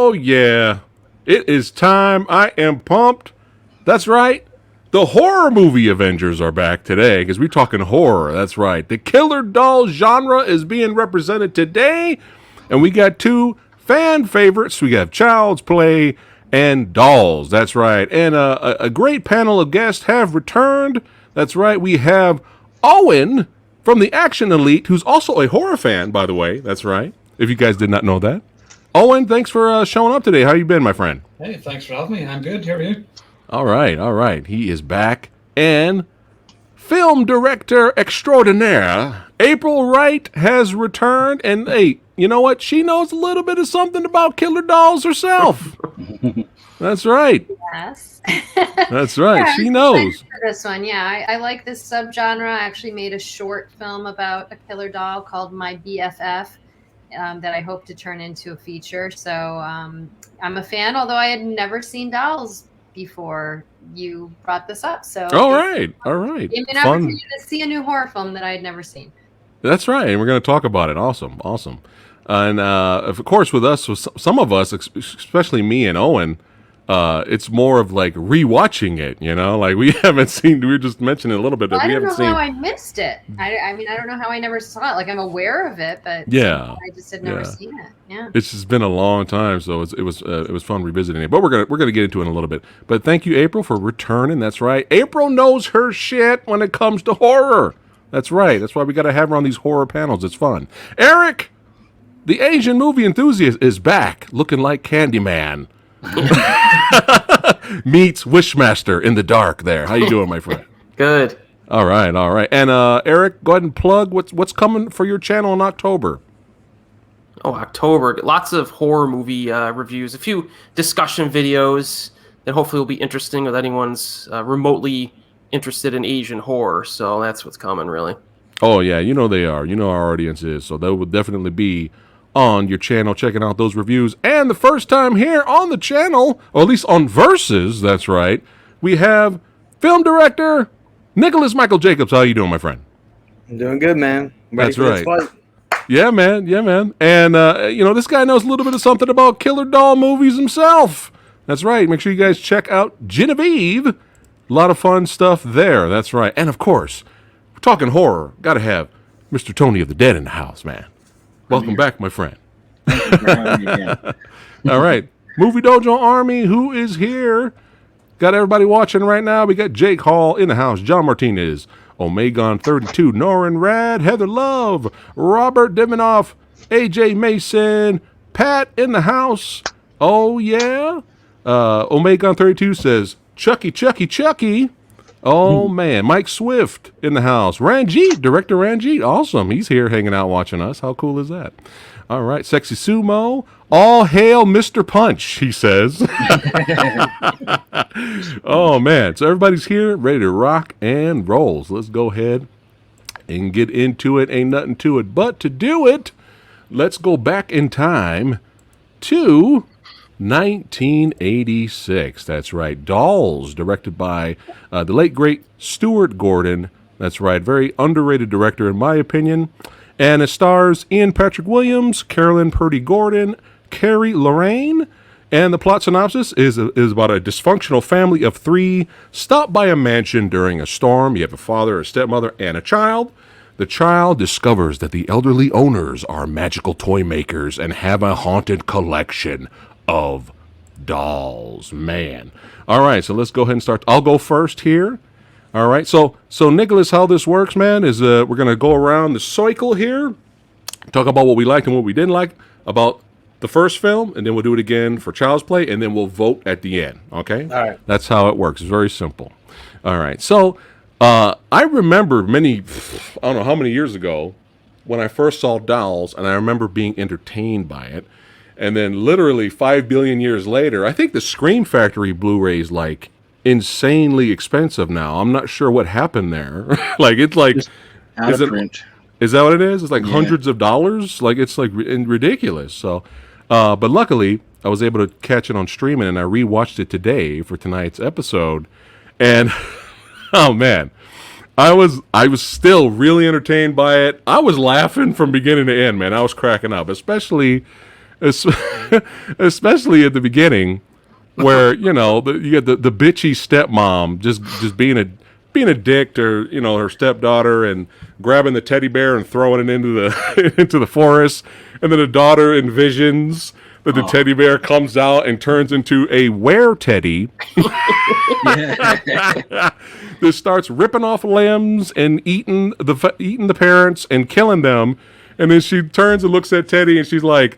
Oh, yeah. It is time. I am pumped. That's right. The horror movie Avengers are back today because we're talking horror. That's right. The killer doll genre is being represented today. And we got two fan favorites. We got Child's Play and Dolls. That's right. And a great panel of guests have returned. That's right. We have Owen from the Action Elite, who's also a horror fan, by the way. That's right. If you guys did not know that. Owen, thanks for showing up today. How you been, my friend? Hey, thanks for having me. I'm good. How are you? All right, all right. He is back. And film director extraordinaire, April Wright, has returned. And, hey, you know what? She knows a little bit of something about killer dolls herself. That's right. Yes. That's right. Yeah, she knows. For this one, yeah. I like this subgenre. I actually made a short film about a killer doll called My BFF that I hope to turn into a feature. So I'm a fan, although I had never seen Dolls before you brought this up. So All right. Gave me an opportunity to see a new horror film that I had never seen. That's right, and we're going to talk about it. Awesome. And of course, with us, some of us, especially me and Owen, it's more of like rewatching it. You know, like we haven't seen. We were just mentioning a little bit. Well, I don't know how I missed it. I mean, I don't know how I never saw it. Like I'm aware of it, but yeah, I just had never seen it. Yeah, it's just been a long time, so it was fun revisiting it. But we're gonna get into it in a little bit. But thank you, April, for returning. That's right. April knows her shit when it comes to horror. That's right. That's why we got to have her on these horror panels. It's fun. Eric, the Asian movie enthusiast, is back, looking like Candyman. Meets Wishmaster in the dark there. How you doing, my friend? Good. All right. And Eric, go ahead and plug what's coming for your channel in October. Oh, October. Lots of horror movie reviews. A few discussion videos that hopefully will be interesting with anyone's remotely interested in Asian horror. So that's what's coming, really. Oh, yeah. You know they are. You know our audience is. So they will definitely be on your channel checking out those reviews. And the first time here on the channel, or at least on Versus, that's right, we have film director Nicholas Michael Jacobs. How you doing, my friend? I'm doing good, man. That's right. Yeah, man. And, this guy knows a little bit of something about killer doll movies himself. That's right. Make sure you guys check out Genevieve. A lot of fun stuff there. That's right. And, of course, we're talking horror. Got to have Mr. Tony of the Dead in the house, man. Welcome back, my friend. Thank you for having me again. All right. Movie Dojo Army, who is here? Got everybody watching right now. We got Jake Hall in the house, John Martinez, Omegon32, Norin Rad, Heather Love, Robert Divinoff, AJ Mason, Pat in the house. Oh, yeah. Omegon32 says, Chucky. Oh, man. Mike Swift in the house. Ranjit, director Ranjit. Awesome. He's here hanging out watching us. How cool is that? All right. Sexy Sumo. All hail Mr. Punch, he says. Oh, man. So everybody's here, ready to rock and roll. So let's go ahead and get into it. Ain't nothing to it but to do it. Let's go back in time to 1986. That's right. Dolls, directed by the late, great Stuart Gordon. That's right. Very underrated director, in my opinion. And it stars Ian Patrick Williams, Carolyn Purdy Gordon, Carrie Lorraine. And the plot synopsis is about a dysfunctional family of three stopped by a mansion during a storm. You have a father, a stepmother, and a child. The child discovers that the elderly owners are magical toy makers and have a haunted collection of dolls. Man. All right, so let's go ahead and start. I'll go first here. All right, so Nicholas, how this works, man, is we're going to go around the cycle here, talk about what we liked and what we didn't like about the first film, and then we'll do it again for Child's Play, and then we'll vote at the end, okay? All right. That's how it works. It's very simple. All right, so I remember I don't know how many years ago, when I first saw Dolls, and I remember being entertained by it. And then literally 5 billion years later, I think the Scream Factory Blu-ray's like insanely expensive now. I'm not sure what happened there. Like it's like Just out of print. Is that what it is? It's like hundreds of dollars. Like it's like ridiculous. So, but luckily I was able to catch it on streaming, and I rewatched it today for tonight's episode. And oh man, I was still really entertained by it. I was laughing from beginning to end, man. I was cracking up, especially Es- especially at the beginning, where you get the bitchy stepmom just being a dick to her stepdaughter and grabbing the teddy bear and throwing it into the into the forest, and then the daughter envisions that the teddy bear comes out and turns into a were teddy. This starts ripping off limbs and eating the parents and killing them, and then she turns and looks at Teddy and she's like,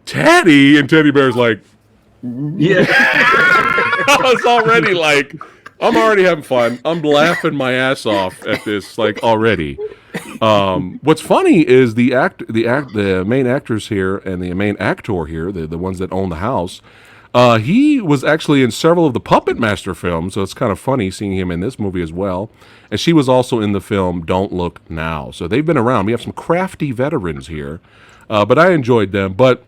"Teddy," and Teddy Bear's like, Yeah. I was already like, I'm already having fun. I'm laughing my ass off at this like already. What's funny is the main actors here and the main actor here, the ones that own the house. He was actually in several of the Puppet Master films, so it's kind of funny seeing him in this movie as well. And she was also in the film Don't Look Now. So they've been around. We have some crafty veterans here, but I enjoyed them. But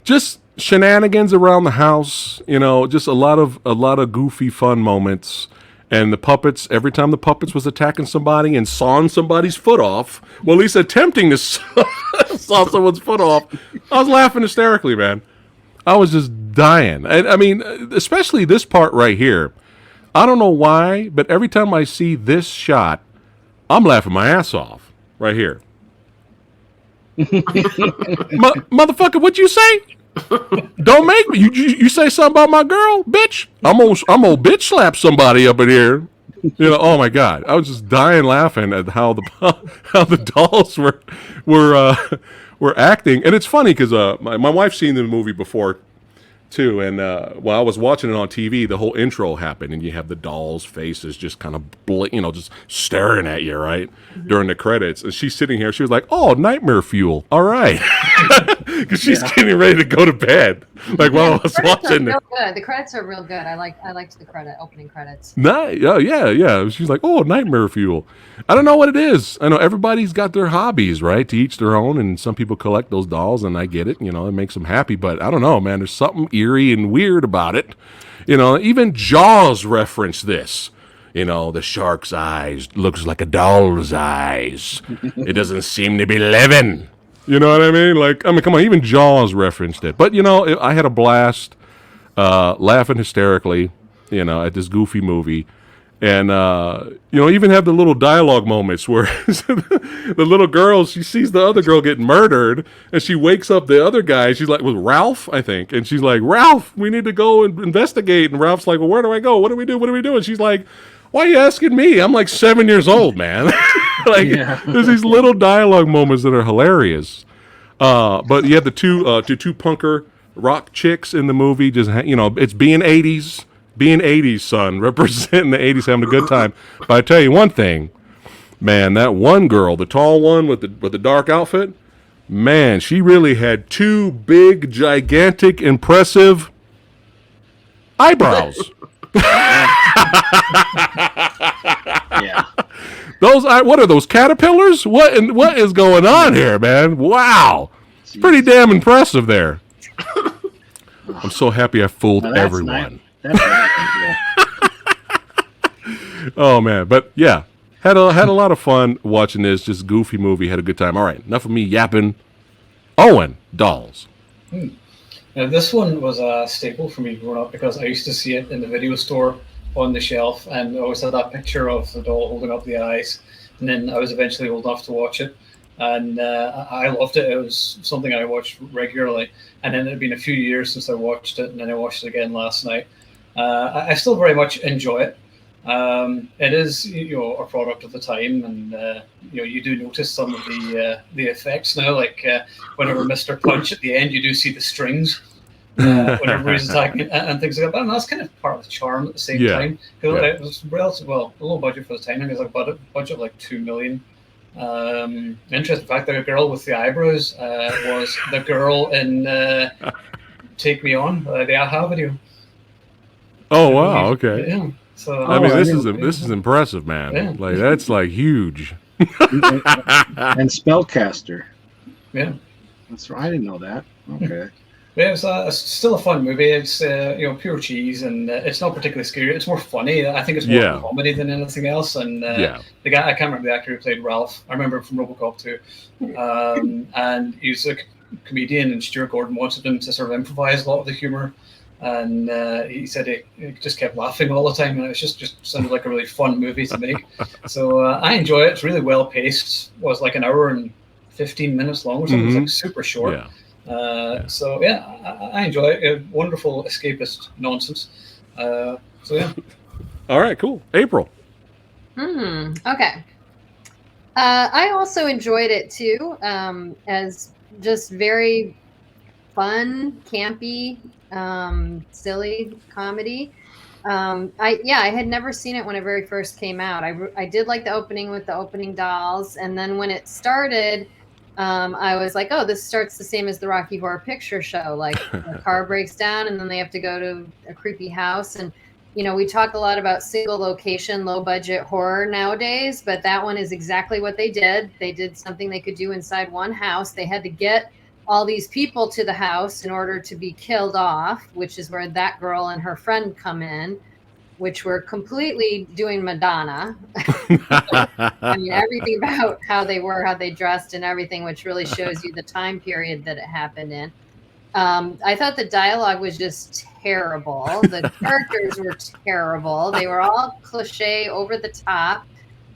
just shenanigans around the house, just a lot of goofy fun moments. And the puppets, every time the puppets was attacking somebody and sawing somebody's foot off, well, at least attempting to saw someone's foot off, I was laughing hysterically, man. I was just dying. I mean, especially this part right here. I don't know why, but every time I see this shot, I'm laughing my ass off right here. Motherfucker, what you say? Don't make me. You say something about my girl, bitch? I'm gonna bitch slap somebody up in here. Oh my god, I was just dying laughing at how the dolls were acting, and it's funny because my wife's seen the movie before too, and while I was watching it on TV, the whole intro happened, and you have the dolls' faces just kind of just staring at you right during the credits, and she's sitting here. She was like, "Oh, nightmare fuel, all right," because she's getting ready to go to bed. Like while I was watching it. Good. The credits are real good. I liked the opening credits. Yeah. She's like, "Oh, nightmare fuel." I don't know what it is. I know everybody's got their hobbies, right? To each their own, and some people collect those dolls, and I get it. It makes them happy. But I don't know, man. There's something eerie and weird about it. Even Jaws referenced this. The shark's eyes looks like a doll's eyes. It doesn't seem to be living. You know what I mean? Come on, even Jaws referenced it. But, I had a blast laughing hysterically, at this goofy movie. And, even have the little dialogue moments where the little girl, she sees the other girl get murdered, and she wakes up the other guy. She's like, with Ralph, I think. And she's like, "Ralph, we need to go and investigate." And Ralph's like, "Well, where do I go? What do we do? What do we do?" And she's like, "Why are you asking me? I'm like 7 years old, man." There's these little dialogue moments that are hilarious. But you have the two punker rock chicks in the movie. Just it's being 80s, son, representing the 80s, having a good time. But I tell you one thing, man, that one girl, the tall one with the dark outfit, man, she really had two big, gigantic, impressive eyebrows. Yeah. What are those, caterpillars? What is going on here, man? Wow. It's pretty damn impressive there. I'm so happy I fooled everyone. That's nice. Oh man, but yeah, had a lot of fun watching this just goofy movie. Had a good time. All right, enough of me yapping. Owen, dolls. Now, this one was a staple for me growing up because I used to see it in the video store on the shelf, and I always had that picture of the doll holding up the eyes. And then I was eventually old enough to watch it, and I loved it. It was something I watched regularly, and then it had been a few years since I watched it, and then I watched it again last night. I still very much enjoy it. It is, a product of the time, and you do notice some of the effects now. Like whenever Mr. Punch at the end, you do see the strings whenever he's attacking and things like that. And that's kind of part of the charm at the same time. Because it was relatively a low budget for the time. I think it was a budget like $2 million. Interesting fact, the girl with the eyebrows was the girl in "Take Me On," the Aha video. Oh wow! Okay. Yeah. So I mean, this is impressive, man. Yeah. Like that's like huge. And Spellcaster. Yeah. That's right. I didn't know that. Okay. Yeah, it's still a fun movie. It's pure cheese, and it's not particularly scary. It's more funny. I think it's more comedy than anything else. And the guy, I can't remember the actor who played Ralph. I remember him from RoboCop 2. And he's like, comedian, and Stuart Gordon wanted him to sort of improvise a lot of the humor. And he said he just kept laughing all the time, and it just sounded like a really fun movie to make. So I enjoy it. It's really well paced. It was like an hour and 15 minutes long or something. It's like super short. So yeah, I enjoy it. Wonderful escapist nonsense. So yeah. All right, cool. April. Okay. I also enjoyed it too, as just very fun, campy, silly comedy. I had never seen it when it very first came out. I did like the opening with the opening dolls, and then when it started, I was like, oh, this starts the same as the Rocky Horror Picture Show. Like the car breaks down, and then they have to go to a creepy house. And we talk a lot about single location, low budget horror nowadays, but that one is exactly what they did. They did something they could do inside one house. They had to get all these people to the house in order to be killed off, which is where that girl and her friend come in, which were completely doing Madonna. I mean, everything about how they were, how they dressed, and everything, which really shows you the time period that it happened in. I thought the dialogue was just terrible. The characters were terrible. They were all cliche, over the top.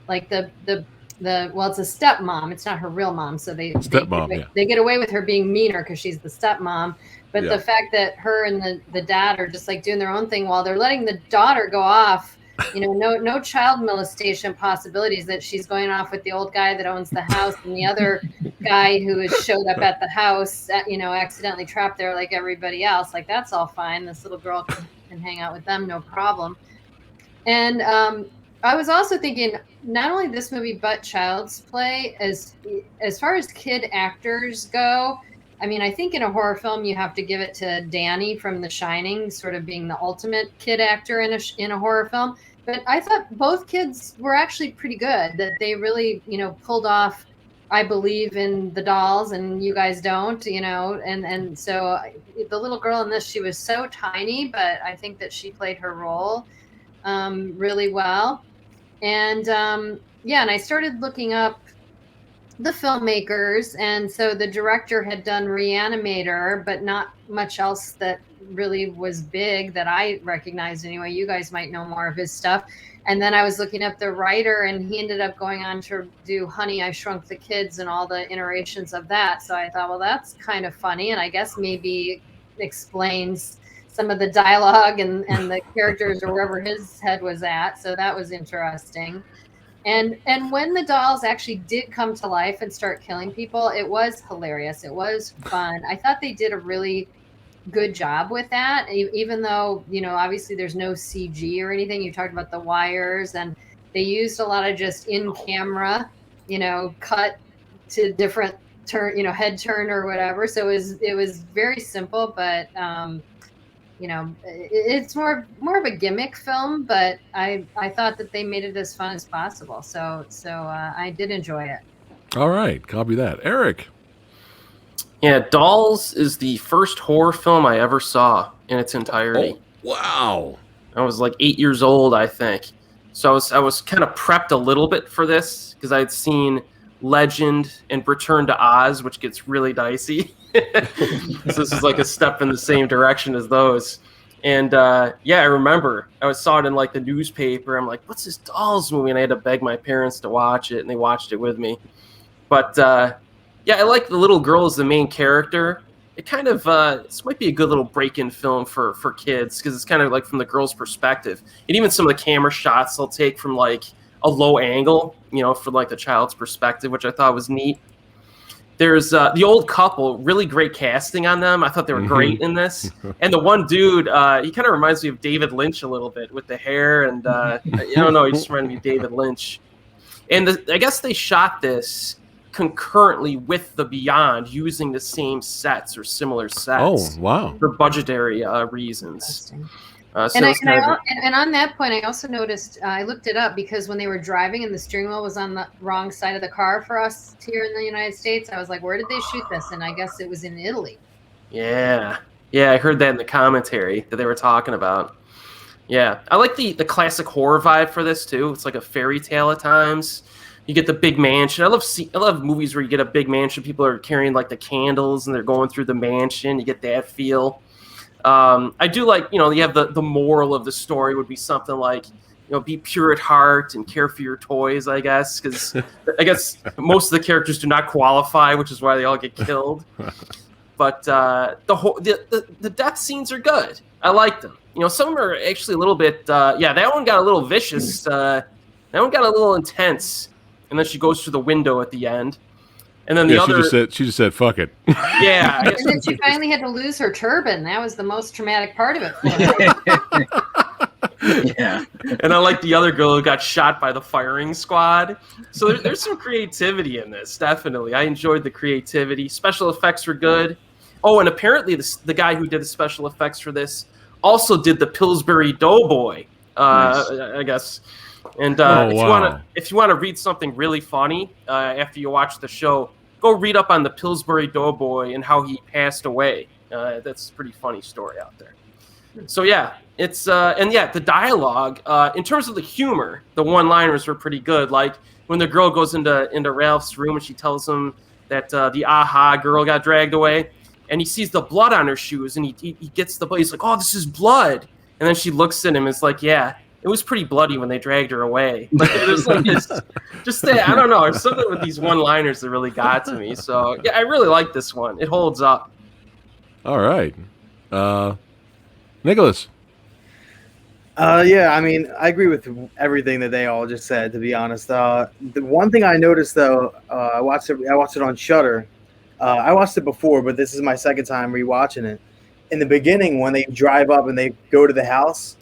Like it's a stepmom. It's not her real mom, so they get away with her being meaner because she's the stepmom. But the fact that her and the dad are just like doing their own thing while they're letting the daughter go off, no child molestation possibilities, that she's going off with the old guy that owns the house and the other guy who has showed up at the house, accidentally trapped there like everybody else. Like, that's all fine. This little girl can hang out with them, no problem. And I was also thinking, not only this movie, but Child's Play, as far as kid actors go. I mean, I think in a horror film, you have to give it to Danny from The Shining, sort of being the ultimate kid actor in a horror film. But I thought both kids were actually pretty good, that they really, pulled off, I believe in the dolls and you guys don't, and so the little girl in this, she was so tiny, but I think that she played her role really well. And and I started looking up the filmmakers, and so the director had done Reanimator, but not much else that really was big that I recognized anyway. You guys might know more of his stuff. And then I was looking up the writer, and he ended up going on to do Honey, I Shrunk the Kids and all the iterations of that. So I thought, well, that's kind of funny, and I guess maybe explains some of the dialogue and the characters or wherever his head was at. So that was interesting. And when the dolls actually did come to life and start killing people, it was hilarious. It was fun. I thought they did a really good job with that, even though, obviously there's no CG or anything. You talked about the wires, and they used a lot of just in camera, cut to different turn, head turn or whatever. So it was very simple, but it's more of a gimmick film, but I thought that they made it as fun as possible. So I did enjoy it. All right, copy that. Eric. Yeah, Dolls is the first horror film I ever saw in its entirety. Oh, wow. I was like 8 years old, I think. So I was kind of prepped a little bit for this because I had seen Legend and Return to Oz, which gets really dicey. So this is like a step in the same direction as those. And I remember I saw it in like the newspaper. I'm like, what's this Dolls movie? And I had to beg my parents to watch it, and they watched it with me. But I like the little girl as the main character. It kind of this might be a good little break-in film for kids, because it's kind of like from the girl's perspective, and even some of the camera shots they'll take from like a low angle, for like the child's perspective, which I thought was neat. There's the old couple, really great casting on them. I thought they were great in this. And the one dude, he kind of reminds me of David Lynch a little bit with the hair, and I don't know, he just reminded me of David Lynch. And I guess they shot this concurrently with The Beyond, using the same sets or similar sets. Oh, wow. For budgetary reasons. And on that point, I also noticed, I looked it up, because when they were driving and the steering wheel was on the wrong side of the car for us here in the United States, I was like, where did they shoot this? And I guess it was in Italy. Yeah, I heard that in the commentary that they were talking about. Yeah, I like the classic horror vibe for this too. It's like a fairy tale at times. you get the big mansion. I love movies where you get a big mansion. People are carrying like the candles and they're going through the mansion. You get that feel. I do like, you have the moral of the story would be something like, be pure at heart and care for your toys, I guess, because I guess most of the characters do not qualify, which is why they all get killed. But the death scenes are good. I like them. Some of them are actually a little bit. That one got a little vicious. That one got a little intense, and then she goes through the window at the end. And then the other, she just said, "Fuck it." Yeah, and then she finally had to lose her turban. That was the most traumatic part of it for her. Yeah. And I like the other girl who got shot by the firing squad. So there's some creativity in this, definitely. I enjoyed the creativity. Special effects were good. Oh, and apparently the guy who did the special effects for this also did the Pillsbury Doughboy, Nice. I guess. And wow. if you want to read something really funny after you watch the show, go read up on the Pillsbury Doughboy and how he passed away. That's a pretty funny story out there. So yeah, it's the dialogue in terms of the humor, the one-liners were pretty good. Like when the girl goes into Ralph's room and she tells him that the Aha girl got dragged away, and he sees the blood on her shoes, and he gets the blood. He's like, "Oh, this is blood." And then she looks at him and is like, "Yeah, it was pretty bloody when they dragged her away." Like there's like this, just that, I don't know. There's something with these one-liners that really got to me. So yeah, I really like this one. It holds up. All right, Nicholas. Yeah, I mean, I agree with everything that they all just said. To be honest, the one thing I noticed though, I watched it on Shudder. I watched it before, but this is my second time rewatching it. In the beginning, when they drive up and they go to the house,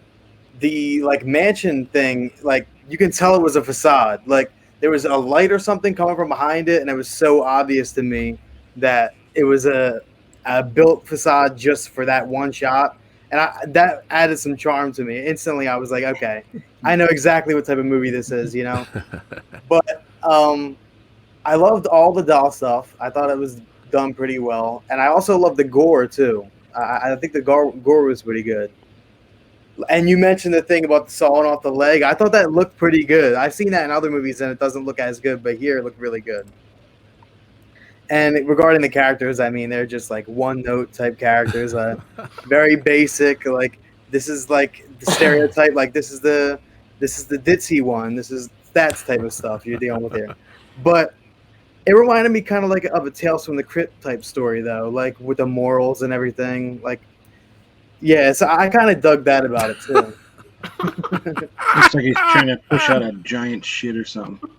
the like mansion thing, like you can tell it was a facade. Like there was a light or something coming from behind it, and it was so obvious to me that it was a built facade just for that one shot. And that added some charm to me. Instantly, I was like, okay, I know exactly what type of movie this is, But I loved all the doll stuff. I thought it was done pretty well. And I also loved the gore, too. I think the gore was pretty good. And you mentioned the thing about sawing off the leg. I thought that looked pretty good. I've seen that in other movies, and it doesn't look as good. But here, it looked really good. And regarding the characters, I mean, they're just like one-note type characters, very basic. Like this is like the stereotype. Like this is the ditzy one. This is that type of stuff you're dealing with here. But it reminded me kind of like of a Tales from the Crypt type story, though, like with the morals and everything. Like, yeah, so I kind of dug that about it too. Looks like he's trying to push out a giant shit or something.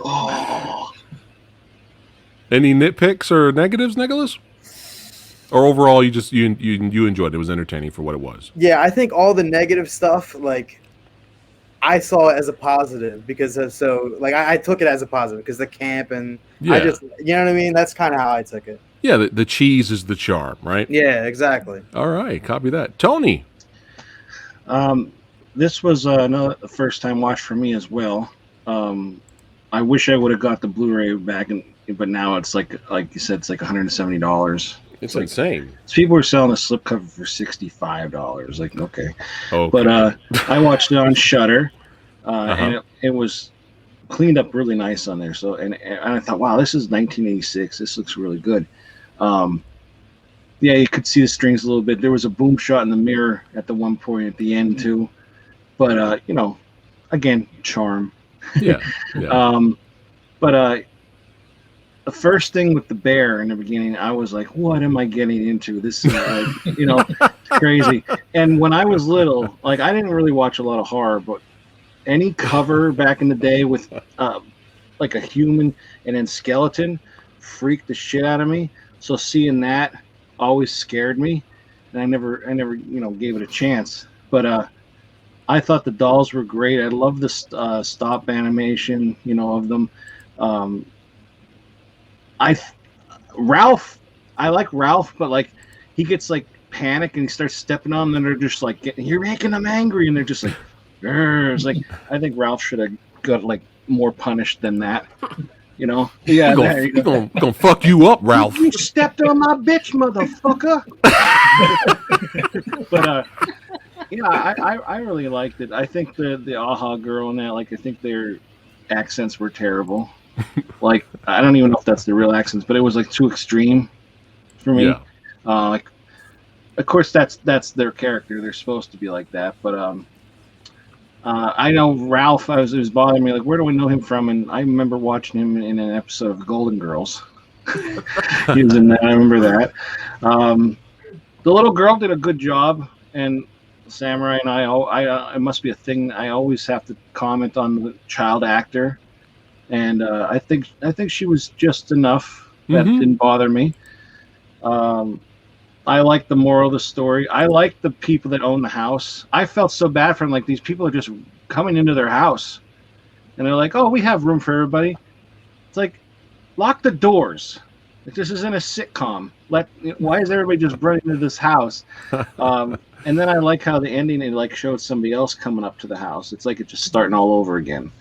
Oh. Any nitpicks or negatives, Nicholas? Or overall, you enjoyed it? It was entertaining for what it was. Yeah, I think all the negative stuff, like, I saw it as a positive because I took it as a positive because the camp and Yeah. I just, you know what I mean? That's kind of how I took it. Yeah, the cheese is the charm, right? Yeah, exactly. All right, copy that. Tony. This was another first time watch for me as well. I wish I would have got the Blu-ray back, but now it's like you said, it's like $170. It's insane. People were selling a slipcover for $65. Like, okay. Oh, But I watched it on Shudder, and it was cleaned up really nice on there. So and I thought, wow, this is 1986. This looks really good. Yeah, you could see the strings a little bit. There was a boom shot in the mirror at the one point at the end too. But again, charm. Yeah. But the first thing with the bear in the beginning, I was like, what am I getting into? This is like, crazy. And when I was little, like, I didn't really watch a lot of horror, but any cover back in the day with like a human and then skeleton freaked the shit out of me. So seeing that always scared me, and I never gave it a chance. But I thought the dolls were great. I love the stop animation, of them. I like Ralph, but like he gets like panic and he starts stepping on them, and they're just like, you're making them angry, and they're just like, it's like, I think Ralph should have got like more punished than that. Yeah, He's gonna fuck you up, Ralph. You stepped on my bitch, motherfucker. But I really liked it. I think the Aha girl and that, like, I think they're accents were terrible. Like, I don't even know if that's the real accents, but it was like too extreme for me. Yeah. Like, of course, that's their character. They're supposed to be like that, but I know Ralph. It was bothering me. Like, where do I know him from? And I remember watching him in an episode of Golden Girls. He was in that. I remember that. The little girl did a good job, and Samurai and I it must be a thing. I always have to comment on the child actor, and I think she was just enough that didn't bother me. I like the moral of the story. I like the people that own the house. I felt so bad for them. Like, these people are just coming into their house, and they're like, "Oh, we have room for everybody." It's like, lock the doors. Like, this isn't a sitcom. Why is everybody just running into this house? And then I like how the ending, it like showed somebody else coming up to the house. It's like it's just starting all over again.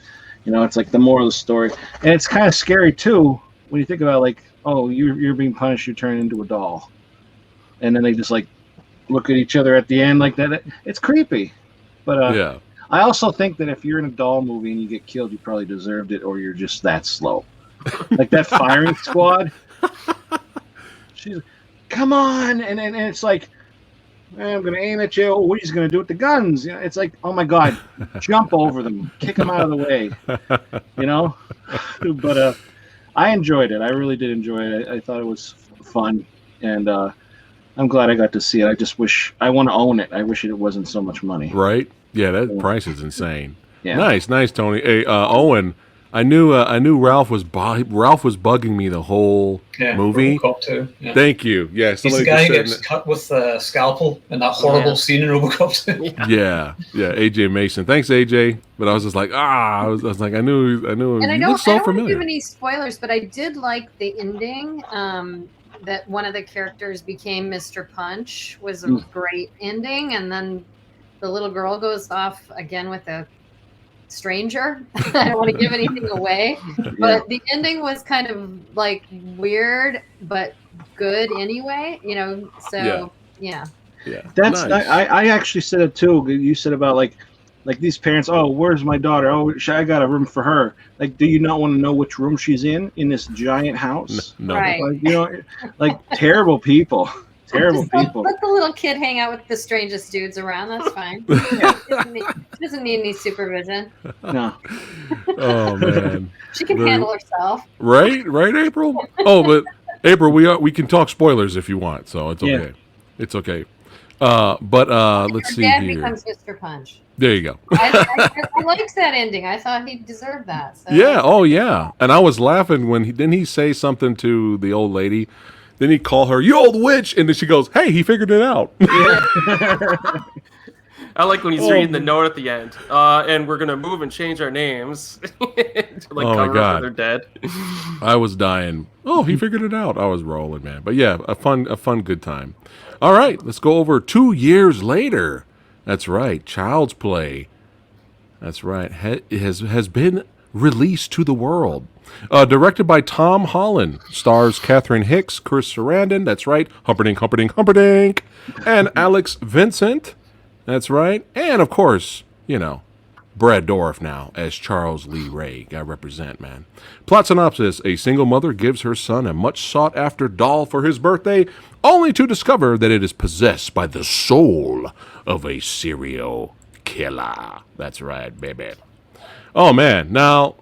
You know, it's like the moral of the story, and it's kind of scary too when you think about, like, oh, you're being punished. You're turning into a doll. And then they just like look at each other at the end like that. It's creepy. But Yeah. I also think that if you're in a doll movie and you get killed, you probably deserved it, or you're just that slow. Like that firing squad. She's like, come on, and it's like, I'm gonna aim at you. Oh, what are you gonna do with the guns? You know, it's like, oh my God, jump over them, kick them out of the way. You know. But I enjoyed it. I really did enjoy it. I thought it was fun, and I'm glad I got to see it. I just wish I want to own it. I wish it wasn't so much money. Right? Yeah, that price is insane. Yeah. Nice, Tony. Hey, Owen, I knew Ralph was bugging me the whole movie. RoboCop 2. Yeah. Thank you. Yeah, He's the somebody guy who just gets said cut with a scalpel in that horrible scene in RoboCop 2. yeah, AJ Mason. Thanks, AJ. But I was just like, I was like, I knew. And I He don't looks so want to familiar. give any spoilers, but I did like the ending. That one of the characters became Mr. Punch was a great ending, and then the little girl goes off again with a stranger. I don't want to give anything away, but the ending was kind of like weird but good anyway, you know. So yeah. That's nice. I actually said it too. You said about like these parents. Oh, where's my daughter? Oh, I got a room for her. Like, do you not want to know which room she's in this giant house? No. Right. Like, you know, like terrible people. Terrible Just people. let the little kid hang out with the strangest dudes around. That's fine. Doesn't need any supervision. No. Oh man. She can handle herself. Right, April. Oh, but April, we can talk spoilers if you want, so it's okay. Yeah. It's okay. But let's see Dad here. becomes Mr. Punch. There you go. I liked that ending. I thought he deserved that. So. Yeah. Oh, yeah. And I was laughing when didn't he say something to the old lady? Then he call her, "You old witch," and then she goes, "Hey, he figured it out." I like when he's reading the note at the end. And we're gonna move and change our names to like Oh my cover God. up they're dead. I was dying. Oh, he figured it out. I was rolling, man. But yeah, a fun, good time. All right, let's go over 2 years later. That's right, Child's Play. That's right, has been released to the world. Directed by Tom Holland, stars Catherine Hicks, Chris Sarandon. That's right, Humperdinck, and Alex Vincent. That's right, and of course, you know, Brad Dourif now as Charles Lee Ray. Gotta represent, man. Plot synopsis: a single mother gives her son a much sought after doll for his birthday, only to discover that it is possessed by the soul of a serial killer. That's right, baby. Oh man, now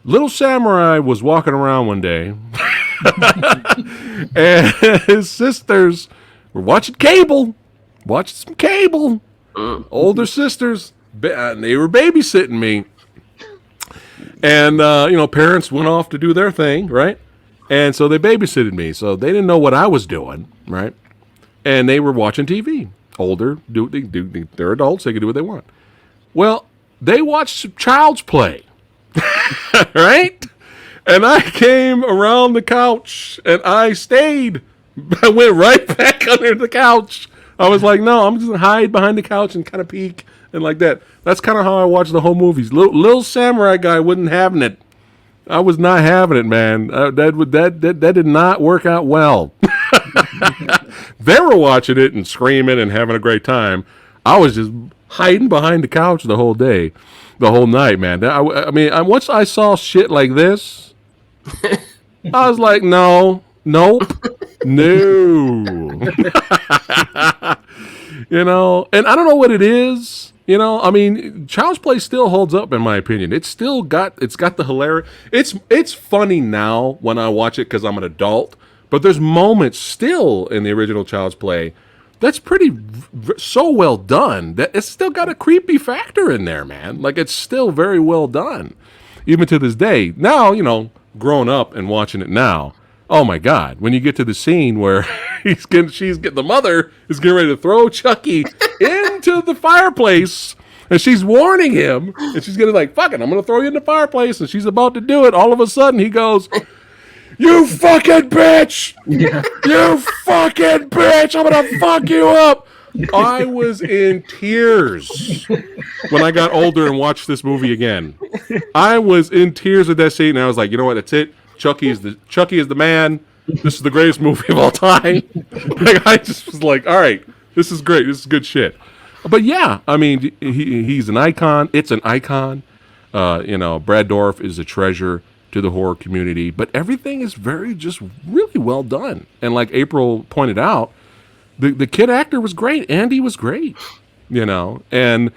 Little Samurai was walking around one day and his sisters were watching some cable. Older sisters, and they were babysitting me. And, parents went off to do their thing, right? And so they babysitted me. So they didn't know what I was doing, right? And they were watching TV. Older, they're adults, they can do what they want. Well, they watched Child's Play, right? And I came around the couch, and I stayed. I went right back under the couch. I was like, no, I'm just going to hide behind the couch and kind of peek and like that. That's kind of how I watch the whole movies. Little Samurai Guy wasn't having it. I was not having it, man. That did not work out well. They were watching it and screaming and having a great time. I was just hiding behind the couch the whole day, the whole night, man. I mean, once I saw shit like this, I was like, no, nope, no. You know, and I don't know what it is. You know, I mean, Child's Play still holds up in my opinion. It's got the hilarious. It's funny now when I watch it because I'm an adult. But there's moments still in the original Child's Play that's so well done that it's still got a creepy factor in there, man. Like it's still very well done, even to this day. Now, you know, growing up and watching it now. Oh my God! When you get to the scene where the mother is getting ready to throw Chucky into the fireplace, and she's warning him, and she's gonna like, "Fuck it, I'm gonna throw you in the fireplace," and she's about to do it. All of a sudden, he goes, "You fucking bitch! Yeah. You fucking bitch! I'm gonna fuck you up!" I was in tears when I got older and watched this movie again. I was in tears with that scene, and I was like, you know what? That's it. Chucky is the man. This is the greatest movie of all time. Like, I just was like, all right, this is great. This is good shit. But yeah, I mean, he's an icon. It's an icon. You know, Brad Dourif is a treasure to the horror community. But everything is just really well done. And like April pointed out, the kid actor was great. Andy was great. You know, and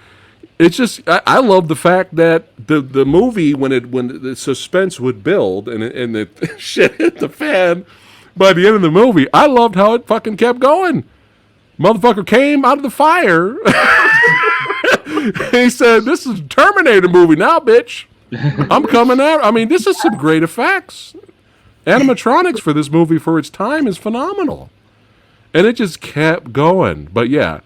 it's just I love the fact that the movie when the suspense would build and the shit hit the fan by the end of the movie, I loved how it fucking kept going. Motherfucker came out of the fire. He said, "This is a Terminator movie now, bitch. I'm coming out." I mean, this is some great effects. Animatronics for this movie for its time is phenomenal, and it just kept going. But yeah.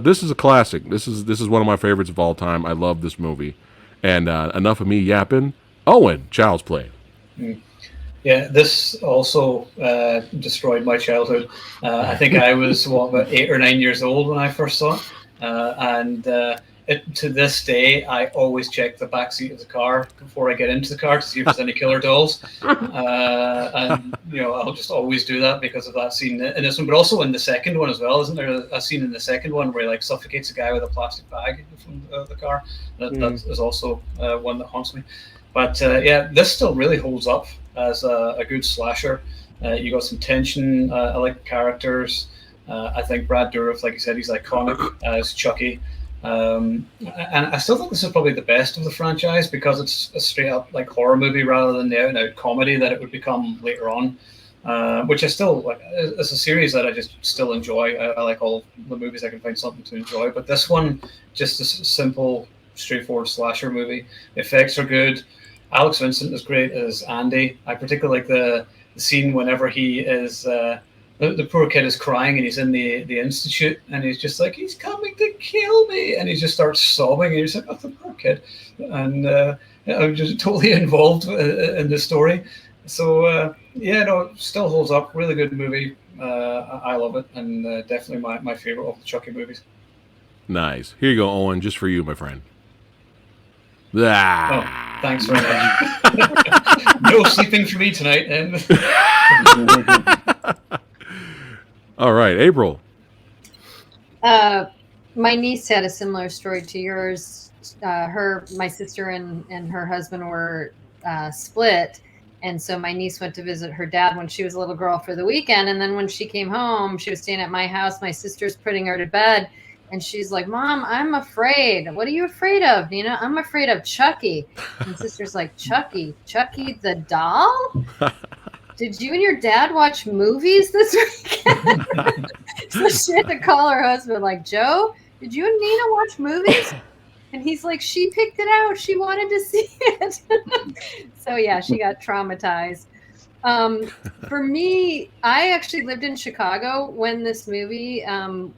This is a classic. This is one of my favorites of all time. I love this movie. And enough of me yapping. Owen, Child's Play. Yeah, this also destroyed my childhood. I think I was about 8 or 9 years old when I first saw it, and to this day, I always check the back seat of the car before I get into the car to see if there's any killer dolls. And you know, I'll just always do that because of that scene in this one, but also in the second one as well. Isn't there a scene in the second one where he like suffocates a guy with a plastic bag from the car? That is also one that haunts me. But yeah, this still really holds up as a good slasher. You got some tension. I like characters. I think Brad Dourif, like you said, he's iconic as Chucky. And I still think this is probably the best of the franchise because it's a straight up like horror movie rather than the out and out comedy that it would become later on, which I still like. It's a series that I just still enjoy. I like all the movies I can find something to enjoy, but this one just a simple, straightforward slasher movie. The effects are good. Alex Vincent is great as Andy. I particularly like the scene whenever he is. The poor kid is crying and he's in the institute and he's just like, he's coming to kill me, and he just starts sobbing and he's like, oh, the poor kid. And I'm just totally involved in the story. So yeah, no, it still holds up. Really good movie. I love it, and definitely my favorite of the Chucky movies. Nice. Here you go, Owen, just for you, my friend. Oh, thanks very much. No sleeping for me tonight. All right, April. My niece had a similar story to yours. My sister and her husband were split, and so my niece went to visit her dad when she was a little girl for the weekend. And then when she came home, she was staying at my house. My sister's putting her to bed, and she's like, "Mom, I'm afraid." "What are you afraid of?" "You know, I'm afraid of Chucky." And sister's like, Chucky the doll? Did you and your dad watch movies this weekend? So she had to call her husband, like, "Joe, did you and Nina watch movies?" And he's like, "She picked it out. She wanted to see it." So yeah, she got traumatized. For me, I actually lived in Chicago when this movie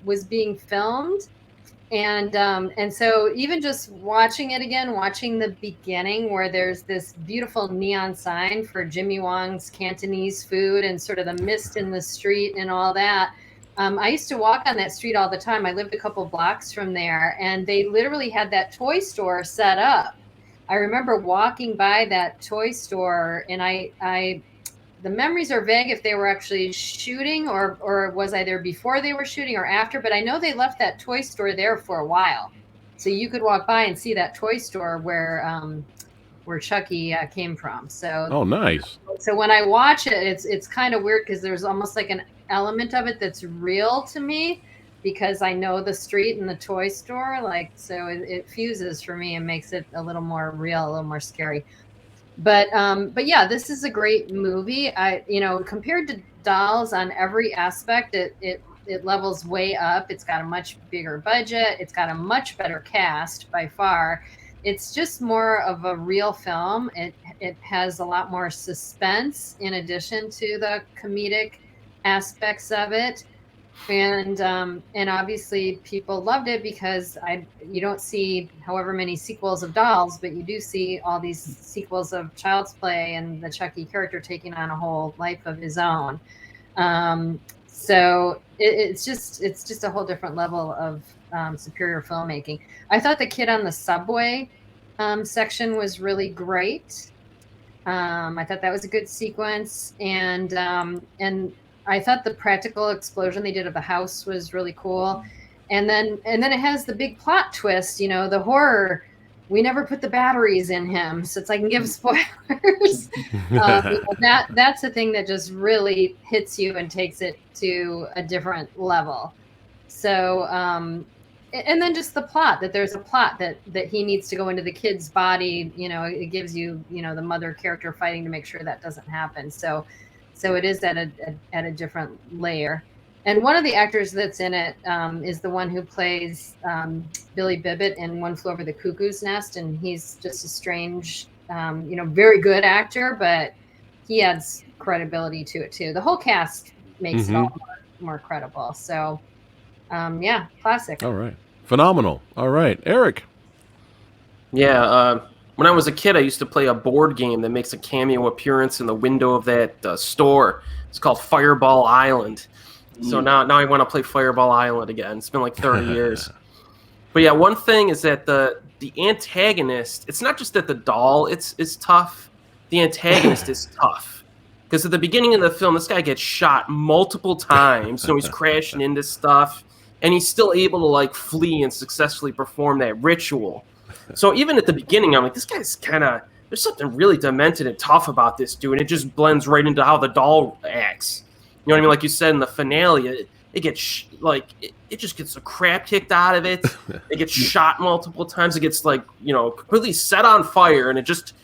was being filmed. And so even just watching it again, watching the beginning where there's this beautiful neon sign for Jimmy Wong's Cantonese food and sort of the mist in the street and all that. I used to walk on that street all the time. I lived a couple blocks from there, and they literally had that toy store set up. I remember walking by that toy store, and the memories are vague if they were actually shooting or was I there before they were shooting or after, but I know they left that toy store there for a while. So you could walk by and see that toy store where Chucky came from. So Oh, nice. so when I watch it, it's kind of weird because there's almost like an element of it that's real to me because I know the street and the toy store. Like, so it fuses for me and makes it a little more real, a little more scary. But yeah, this is a great movie. Compared to Dolls on every aspect, it levels way up. It's got a much bigger budget. It's got a much better cast by far. It's just more of a real film. It has a lot more suspense in addition to the comedic aspects of it. And obviously people loved it because you don't see however many sequels of Dolls, but you do see all these sequels of Child's Play and the Chucky character taking on a whole life of his own. So it's just a whole different level of superior filmmaking. I thought the kid on the subway section was really great. I thought that was a good sequence, and I thought the practical explosion they did of the house was really cool. And then it has the big plot twist, the horror. We never put the batteries in him, so it's like I can give spoilers. That's the thing that just really hits you and takes it to a different level. So, and then just the plot, that there's a plot that he needs to go into the kid's body. It gives you, the mother character fighting to make sure that doesn't happen. So it is at a different layer. And one of the actors that's in it is the one who plays Billy Bibbit in One Flew Over the Cuckoo's Nest, and he's just a strange, very good actor, but he adds credibility to it too. The whole cast makes it all more credible. So, yeah, classic. All right. Phenomenal. All right. Eric. Yeah, when I was a kid, I used to play a board game that makes a cameo appearance in the window of that store. It's called Fireball Island. So now I want to play Fireball Island again. It's been like 30 years. But yeah, one thing is that the antagonist, it's not just that the doll is tough. The antagonist is tough. Because at the beginning of the film, this guy gets shot multiple times. He's crashing into stuff. And he's still able to like flee and successfully perform that ritual. So even at the beginning, I'm like, this guy's kind of, there's something really demented and tough about this dude. And it just blends right into how the doll acts. You know what I mean? Like you said in the finale, it gets it just gets the crap kicked out of it. It gets shot multiple times. It gets completely set on fire, and it just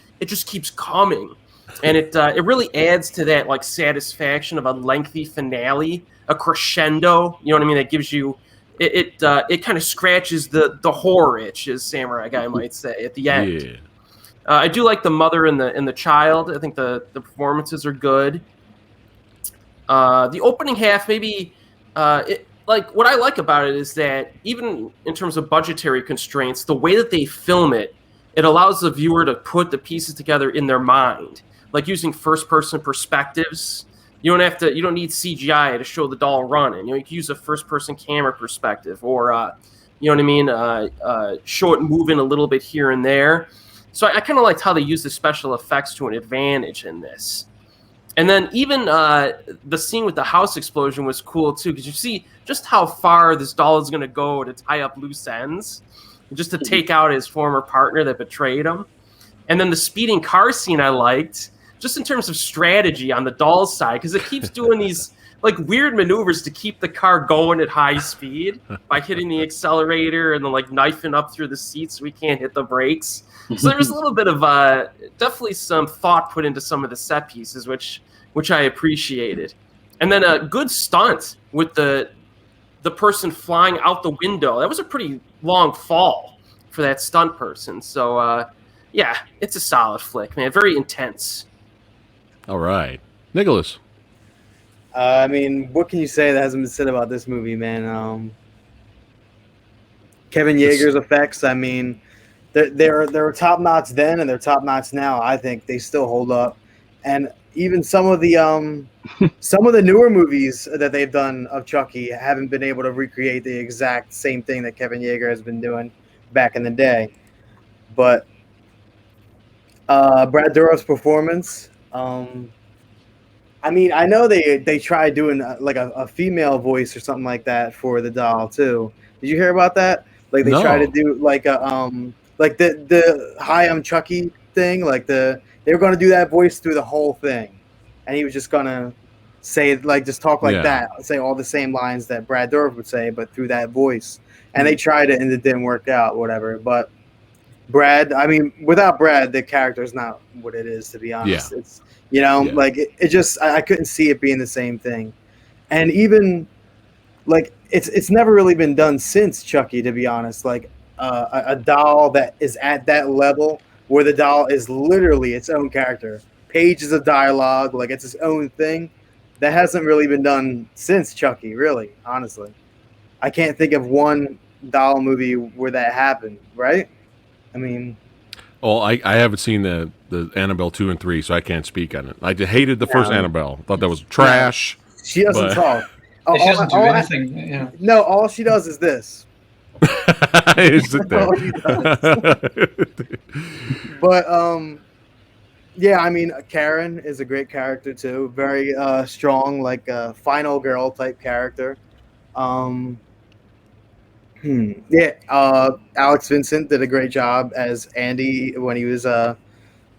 keeps coming. And it really adds to that like satisfaction of a lengthy finale, a crescendo. You know what I mean? That gives you it kind of scratches the horror itch, as Samurai Guy might say, at the end. Yeah. I do like the mother and the child. I think the performances are good. The opening half, maybe, what I like about it is that even in terms of budgetary constraints, the way that they film it, it allows the viewer to put the pieces together in their mind, like using first-person perspectives. You don't need CGI to show the doll running. You can use a first-person camera perspective, or show it moving a little bit here and there. So I kind of liked how they used the special effects to an advantage in this. And then even the scene with the house explosion was cool too, because you see just how far this doll is going to go to tie up loose ends, just to take out his former partner that betrayed him. And then the speeding car scene I liked, just in terms of strategy on the doll's side, because it keeps doing these like weird maneuvers to keep the car going at high speed by hitting the accelerator and then like knifing up through the seats so we can't hit the brakes. So there was a little bit of definitely some thought put into some of the set pieces, which I appreciated. And then a good stunt with the person flying out the window. That was a pretty long fall for that stunt person. So yeah, it's a solid flick, man. Very intense. All right. Nicholas. I mean, what can you say that hasn't been said about this movie, man? Kevin Yeager's effects, I mean, they're top notch then and they're top notch now. I think they still hold up, and even some of the newer movies that they've done of Chucky haven't been able to recreate the exact same thing that Kevin Yeager has been doing back in the day. But Brad Dourif's performance, I mean, I know they tried doing like a female voice or something like that for the doll too. Did you hear about that? Like they No. try to do like a like the "Hi, I'm Chucky" thing. Like they were going to do that voice through the whole thing, and he was just gonna say like just talk like Yeah. that, say all the same lines that Brad Dourif would say, but through that voice. And they tried it and it didn't work out, whatever. But Brad, I mean, without Brad, the character's not what it is, to be honest. Yeah. It's, you know, Yeah. like it just, I couldn't see it being the same thing. And even like, it's never really been done since Chucky, to be honest. Like a doll that is at that level where the doll is literally its own character, pages of dialogue, like it's its own thing. That hasn't really been done since Chucky, really, honestly. I can't think of one doll movie where that happened, right? I mean, Well, I haven't seen the Annabelle 2 and 3, so I can't speak on it. I just hated the first Annabelle. Thought that was trash. she doesn't But- talk. She doesn't do anything. Yeah. No, all she does is this. Is it there? All she But yeah, I mean, Karen is a great character too. Very strong, like final girl type character. Yeah, Alex Vincent did a great job as Andy when he was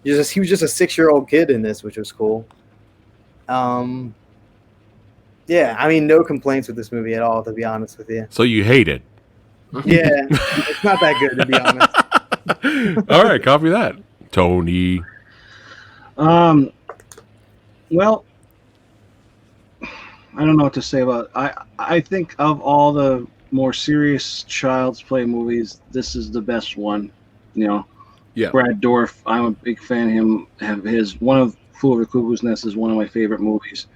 he was just a 6-year-old kid in this, which was cool. Yeah, I mean, no complaints with this movie at all, to be honest with you. So you hate it. Yeah, it's not that good, to be honest. All right, copy that. Tony. Well, I don't know what to say about it. I think of all the more serious Child's Play movies, this is the best one. You know, Yeah. Brad Dourif, I'm a big fan of him. Have his one of Fool Over Cuckoo's Nest is one of my favorite movies.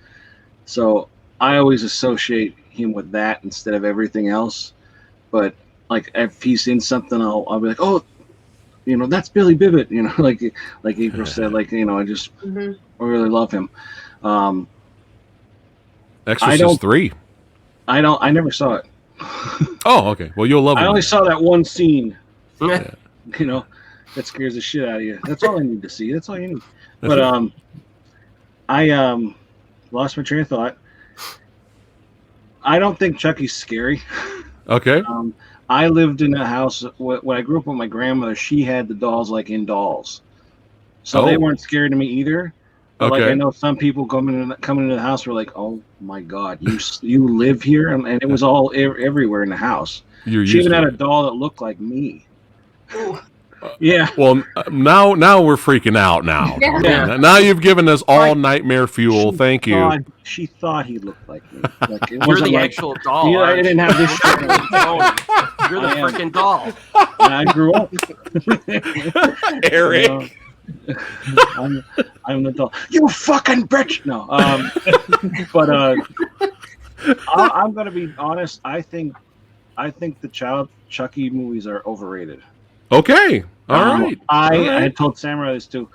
So I always associate him with that instead of everything else. But like if he's in something, I'll be like, oh, you know, that's Billy Bibbit. You know, like April said, like, you know, I really love him. Exorcist 3. I never saw it. Oh, okay. Well, you'll love it. I only saw that one scene. Yeah. You know, that scares the shit out of you. That's all I need to see. That's all you need. But I lost my train of thought. I don't think Chucky's scary. Okay. I lived in a house when I grew up with my grandmother. She had the dolls like in dolls, so they weren't scared of me either. But, Okay. like I know some people coming into the house were like, "Oh my God, you live here," and it was all everywhere in the house. You're She used even to had it. a doll that looked like me. Yeah. Well, now we're freaking out now. Yeah. Yeah. Now you've given us all nightmare fuel. Thank you. She thought he looked like me. Like, it You're wasn't the like, actual doll. Yeah, I aren't didn't you? have this shit. You're the I am. freaking doll. And I grew up. Eric. I'm the doll. You fucking bitch. No. But I'm gonna be honest. I think the Chucky movies are overrated. Okay. All right. I had told Samurai this too.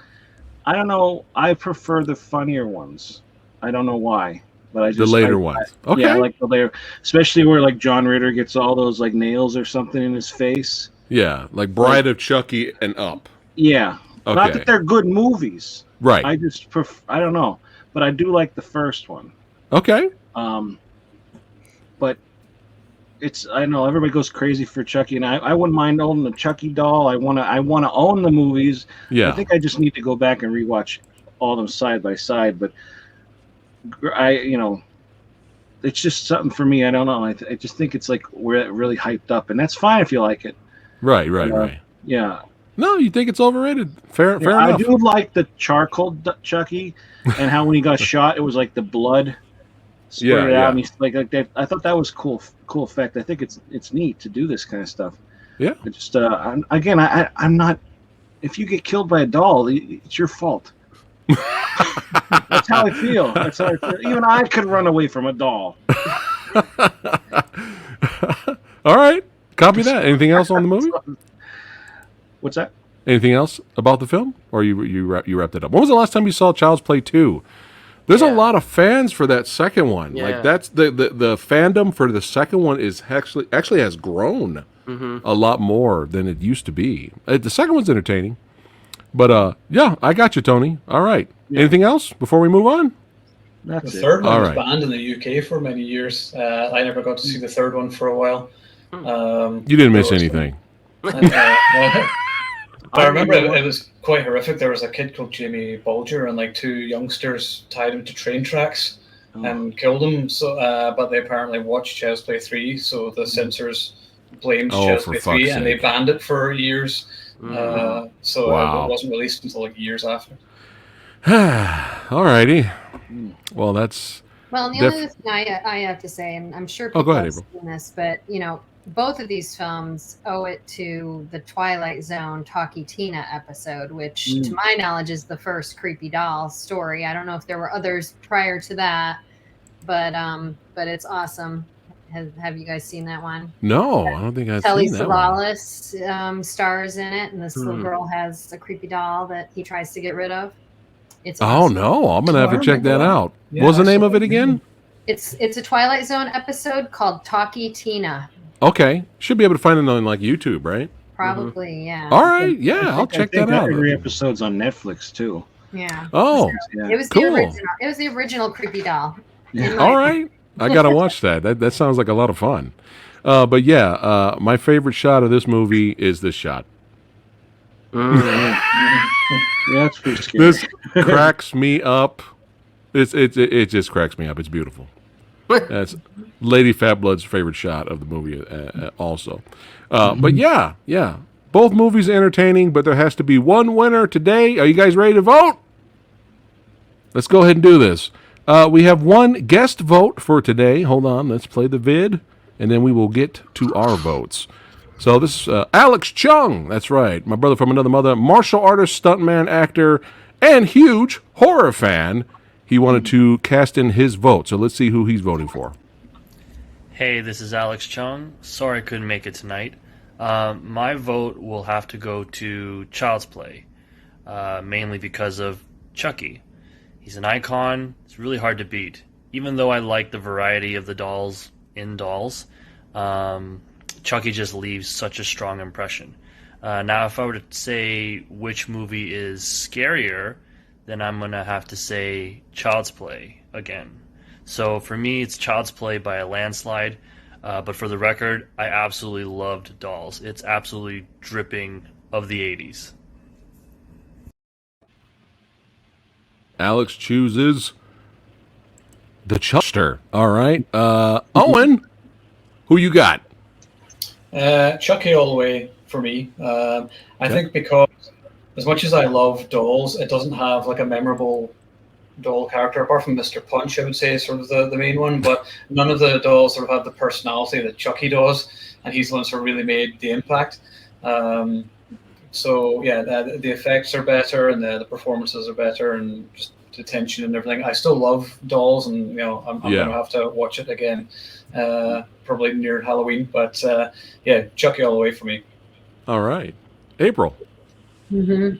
I don't know. I prefer the funnier ones. I don't know why, but I just The later ones. Okay. Yeah, like the later, especially where like John Ritter gets all those like nails or something in his face. Yeah, like Bride of Chucky and Up. Yeah. Okay. Not that they're good movies. Right. I just I don't know, but I do like the first one. Okay. But it's I don't know, everybody goes crazy for Chucky, and I wouldn't mind owning a Chucky doll. I wanna own the movies. Yeah. I think I just need to go back and rewatch all of them side by side. But it's just something for me. I don't know. I just think it's like we're really hyped up, and that's fine if you like it. Right. Right. Yeah. No, you think it's overrated? Fair I enough. do like the charcoal Chucky, and how when he got shot, it was like the blood spurted out. And he's like that. I thought that was cool effect. I think it's neat to do this kind of stuff. Yeah. It just I'm not. If you get killed by a doll, it's your fault. That's how I feel. Even I could run away from a doll. All right. Copy that. Anything else on the movie? What's that? Anything else about the film? Or you wrapped it up? When was the last time you saw Child's Play 2? There's a lot of fans for that second one. Yeah. Like that's the fandom for the second one is actually has grown a lot more than it used to be. The second one's entertaining. But yeah, I got you, Tony. All right. Yeah. Anything else before we move on? That's The it. third one All was right. banned in the UK for many years. I never got to see the third one for a while. You didn't miss anything. And, I remember it was quite horrific. There was a kid called Jamie Bulger, and like 2 youngsters tied him to train tracks and killed him. So, but they apparently watched Child's Play 3, so the censors blamed Child's Play 3, and they banned it for years. So it wasn't released until like years after. Alrighty. Well, that's. Well, and the only thing I have to say, and I'm sure people have seen this, but both of these films owe it to the Twilight Zone Talkie Tina episode, which, to my knowledge, is the first creepy doll story. I don't know if there were others prior to that, but it's awesome. Have you guys seen that one? No, I don't think I've seen that one. Stars in it, and this little girl has a creepy doll that he tries to get rid of. It's awesome. Oh no, I'm gonna have to check that out. Yeah, what's the name of it again? It's a Twilight Zone episode called Talkie Tina. Okay, should be able to find it on like YouTube, right? Probably, yeah. All right, yeah, I'll check that out. Every episode's on Netflix too. Yeah. Oh, it was the original. It was the original creepy doll. Yeah. All right, I gotta watch that. That sounds like a lot of fun. But yeah, my favorite shot of this movie is this shot. Yeah, that's pretty scary. This cracks me up. It just cracks me up. It's beautiful. That's Lady Fatblood's favorite shot of the movie, also. But yeah, both movies are entertaining. But there has to be one winner today. Are you guys ready to vote? Let's go ahead and do this. We have one guest vote for today. Hold on, let's play the vid, and then we will get to our votes. So this is Alex Chung. That's right, my brother from another mother, martial artist, stuntman, actor, and huge horror fan. He wanted to cast in his vote, so let's see who he's voting for. Hey, this is Alex Chung. Sorry I couldn't make it tonight. My vote will have to go to Child's Play, mainly because of Chucky. He's an icon. It's really hard to beat. Even though I like the variety of the dolls in Dolls, Chucky just leaves such a strong impression. Now, if I were to say which movie is scarier, then I'm going to have to say Child's Play again. So for me, it's Child's Play by a landslide. But for the record, I absolutely loved Dolls. It's absolutely dripping of the 80s. Alex chooses the Chuster. All right. Owen, who you got? Chucky all the way for me. I think because as much as I love Dolls, it doesn't have like a memorable doll character apart from Mr. Punch. I would say is sort of the main one, but none of the dolls sort of have the personality that Chucky does, and he's the one sort of really made the impact. So yeah, the effects are better, and the performances are better, and just the tension and everything. I still love Dolls, and I'm going to have to watch it again, probably near Halloween. But yeah, Chucky all the way for me. All right, April. Mm-hmm.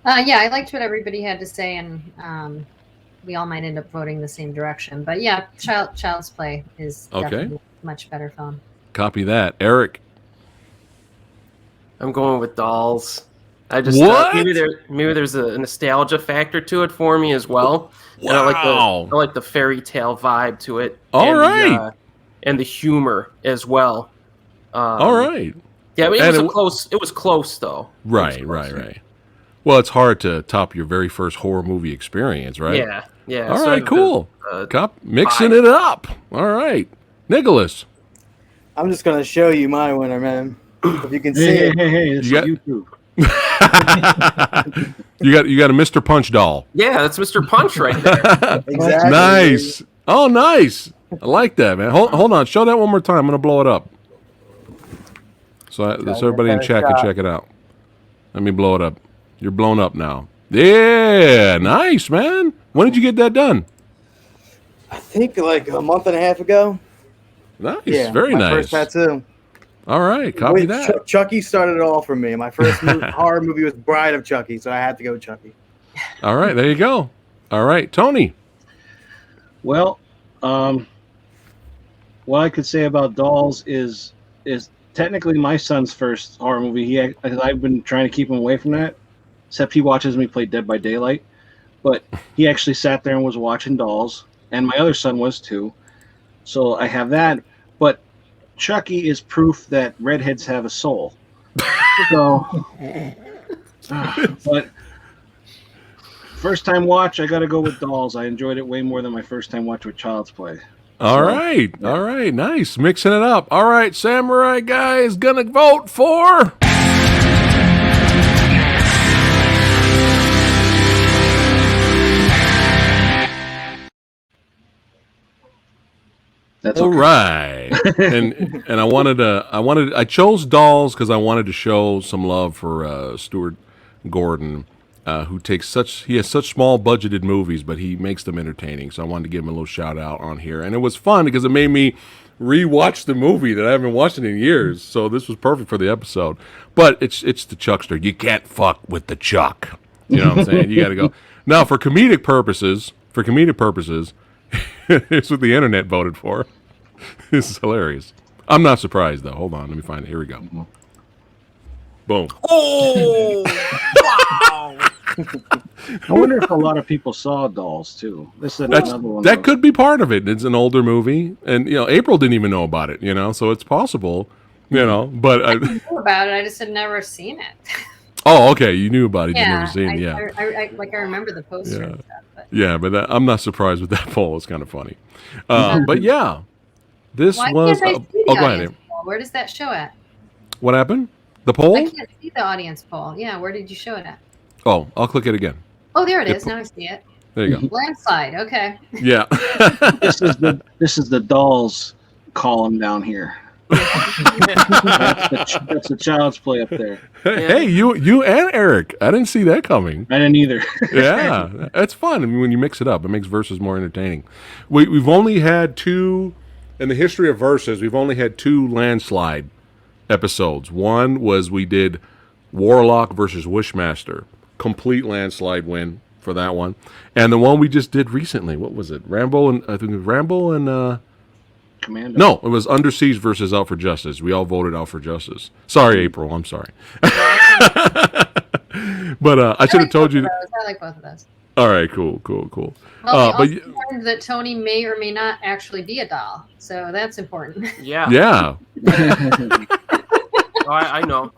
Yeah, I liked what everybody had to say, and we all might end up voting the same direction. But yeah, Child's Play is definitely a much better film. Copy that, Eric. I'm going with Dolls. I just maybe there's a nostalgia factor to it for me as well. Wow. And I like the fairy tale vibe to it. All right. And the humor as well. All right. Yeah, it was close though. Right. Well, it's hard to top your very first horror movie experience, right? Yeah. All right, cool. Mixing it up. All right, Nicholas. I'm just gonna show you my winner, man. If you can see it. Hey, it's YouTube. you got a Mr. Punch doll. Yeah, that's Mr. Punch right there. Exactly. Nice. Oh, nice. I like that, man. Hold on. Show that one more time. I'm gonna blow it up. So everybody in chat can check it out. Let me blow it up. You're blown up now. Yeah, nice, man. When did you get that done? I think like a month and a half ago. Nice, Yeah, very my nice. first tattoo. All right, copy that. Chucky started it all for me. My first horror movie was Bride of Chucky, so I had to go with Chucky. All right, there you go. All right, Tony. Well, what I could say about Dolls is technically my son's first horror movie. I've been trying to keep him away from that, except he watches me play Dead by Daylight. But he actually sat there and was watching Dolls, and my other son was too. So I have that. But Chucky is proof that redheads have a soul. So, but first time watch, I got to go with Dolls. I enjoyed it way more than my first time watch with Child's Play. All right. Nice. Mixing it up. All right, Samurai Guy is going to vote for... That's All okay. right. and I chose Dolls because I wanted to show some love for Stuart Gordon, who has such small budgeted movies, but he makes them entertaining. So I wanted to give him a little shout out on here. And it was fun because it made me rewatch the movie that I haven't watched it in years. So this was perfect for the episode. But it's the Chuckster. You can't fuck with the Chuck. You know what I'm saying? You got to go. Now, for comedic purposes, it's what the internet voted for. This is hilarious. I'm not surprised, though. Hold on. Let me find it. Here we go. Boom. Oh, wow. I wonder if a lot of people saw Dolls, too. This is another one. That could be part of it. It's an older movie. And, April didn't even know about it, so it's possible, But I knew about it. I just had never seen it. Oh, okay. You knew about it. You've never seen it. I remember the poster and stuff. But. I'm not surprised with that poll. It's kind of funny. But yeah, this Why was... can't I see the go ahead. audience poll? Where does that show at? What happened? The poll? I can't see the audience poll. Yeah, where did you show it at? Oh, I'll click it again. Oh, there it is. Now I see it. There you go. Landslide. Okay. Yeah. This is the Dolls column down here. That's the Child's Play up there. Hey, you and Eric. I didn't see that coming. I didn't either. Yeah, it's fun. I mean, when you mix it up, it makes verses more entertaining. We've only had two in the history of verses. We've only had two landslide episodes. One was we did Warlock versus Wishmaster, complete landslide win for that one, and the one we just did recently. What was it? Rambo and Commando. No, it was Under Siege versus Out for Justice. We all voted Out for Justice. Sorry, April. I'm sorry. But I should have told you. I like both of those. All right, cool. Well, But we also learned that Tony may or may not actually be a doll, so that's important. Yeah. yeah, Oh, I know.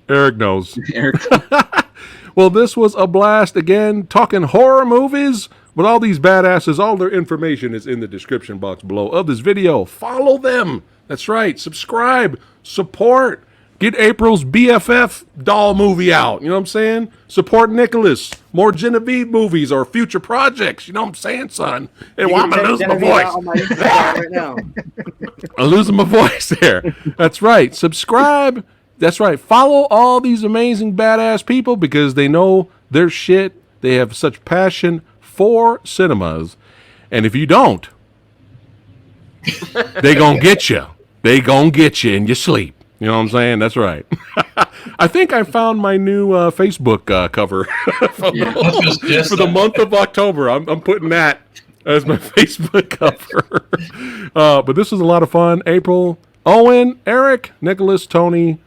Eric knows. Eric. Well, this was a blast again, talking horror movies with all these badasses. All their information is in the description box below of this video. Follow them. That's right. Subscribe. Support. Get April's BFF doll movie out. You know what I'm saying? Support Nicholas. More Genevieve movies or future projects. You know what I'm saying, son? Hey, why am I losing my voice? Right now. I'm losing my voice there. That's right. Subscribe. That's right. Follow all these amazing badass people because they know their shit. They have such passion for cinemas. And if you don't, they gonna get you. They gonna get you in your sleep. You know what I'm saying? That's right. I think I found my new Facebook cover for the month of October. I'm putting that as my Facebook cover. But this was a lot of fun. April, Owen, Eric, Nicholas, Tony.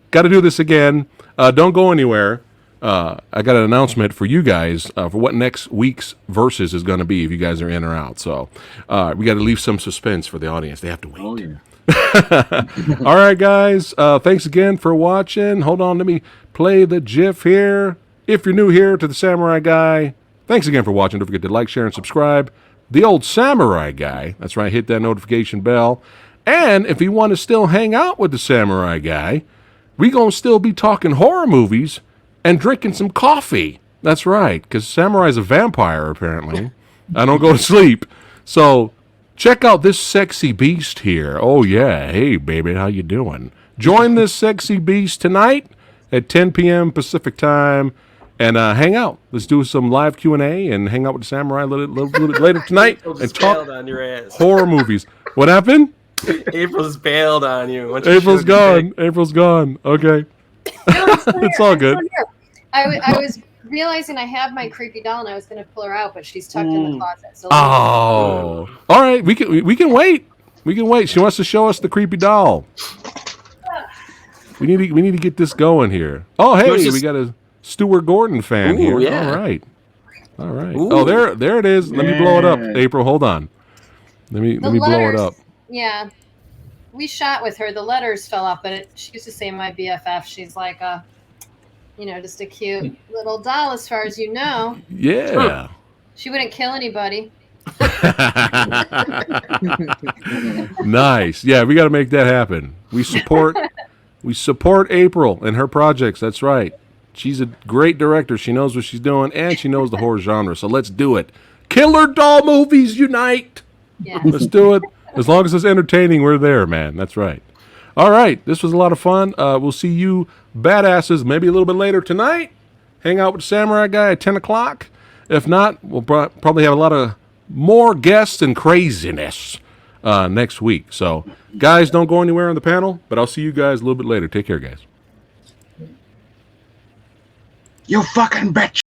Got to do this again. Don't go anywhere. I got an announcement for you guys for what next week's Versus is going to be if you guys are in or out. So we got to leave some suspense for the audience. They have to wait. Oh, yeah. All right, guys. Thanks again for watching. Hold on. Let me play the GIF here. If you're new here to the Samurai Guy, thanks again for watching. Don't forget to like, share, and subscribe. The old Samurai Guy. That's right. Hit that notification bell. And if you want to still hang out with the Samurai Guy, we going to still be talking horror movies and drinking some coffee. That's right, because Samurai's a vampire, apparently. I don't go to sleep. So check out this sexy beast here. Oh, yeah. Hey, baby, how you doing? Join this sexy beast tonight at 10 p.m. Pacific time and hang out. Let's do some live Q&A and hang out with the Samurai a little bit later tonight and talk on your ass. horror movies. What happened? April's bailed on you. April's gone. April's gone. Okay. It's all good. I was realizing I have my creepy doll and I was going to pull her out, but she's tucked in the closet. So Oh. All right. We can wait. We can wait. She wants to show us the creepy doll. We need to get this going here. Oh, hey, we got a Stuart Gordon fan here. Yeah. All right. All right. Ooh. Oh, there it is. Let me blow it up. April, hold on. Let me blow it up. Yeah. we shot with her. The letters fell off, but she used to say my BFF. She's like a, just a cute little doll as far as you know. Yeah. She wouldn't kill anybody. Nice. Yeah, we got to make that happen. We support April and her projects. That's right. She's a great director. She knows what she's doing, and she knows the horror genre. So let's do it. Killer doll movies unite. Yeah. Let's do it. As long as it's entertaining, we're there, man. That's right. All right. This was a lot of fun. We'll see you badasses maybe a little bit later tonight. Hang out with Samurai Guy at 10 o'clock. If not, we'll probably have a lot of more guests and craziness next week. So, guys, don't go anywhere on the panel, but I'll see you guys a little bit later. Take care, guys. You fucking bitch.